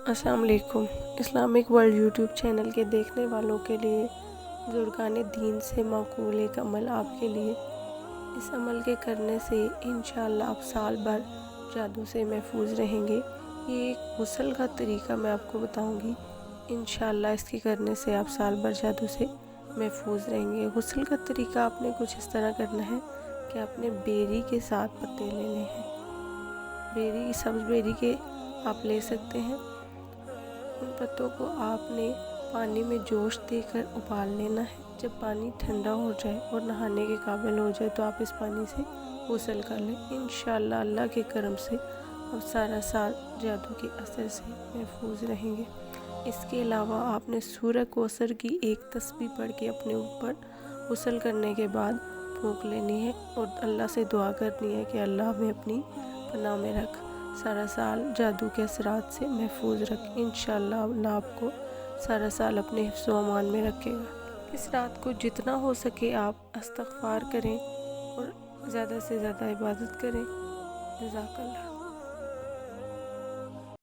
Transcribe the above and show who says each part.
Speaker 1: السلام علیکم۔ Islamic world YouTube channel کے دیکھنے والوں کے لیے بزرگان دین سے معقول ایک عمل آپ کے لیے۔ اس عمل کے کرنے سے انشاءاللہ آپ سال بھر جادو سے محفوظ رہیں گے۔ یہ ایک غسل کا طریقہ میں آپ کو بتاؤں گی، انشاءاللہ اس کے کرنے سے آپ سال بھر جادو سے محفوظ رہیں گے۔ غسل کا طریقہ آپ نے کچھ اس طرح کرنا ہے کہ آپ نے بیری کے ساتھ پتے لینے ہیں۔ بیری، سبز بیری کے آپ لے سکتے ہیں۔ ان پتوں کو آپ نے پانی میں جوش دے کر ابال لینا ہے۔ جب پانی ٹھنڈا ہو جائے اور نہانے کے قابل ہو جائے تو آپ اس پانی سے غسل کر لیں۔ انشاءاللہ اللہ کے کرم سے آپ سارا سال جادو کے اثر سے محفوظ رہیں گے۔ اس کے علاوہ آپ نے سورہ کوثر کی ایک تسبیح پڑھ کے اپنے اوپر غسل کرنے کے بعد پھونک لینی ہے اور اللہ سے دعا کرنی ہے کہ اللہ ہمیں اپنی پناہ میں رکھ، سارا سال جادو کے اثرات سے محفوظ رکھ۔ انشاءاللہ اللہ آپ کو سارا سال اپنے حفظ و امان میں رکھے گا۔ اس رات کو جتنا ہو سکے آپ استغفار کریں اور زیادہ سے زیادہ عبادت کریں۔ جزاک اللہ۔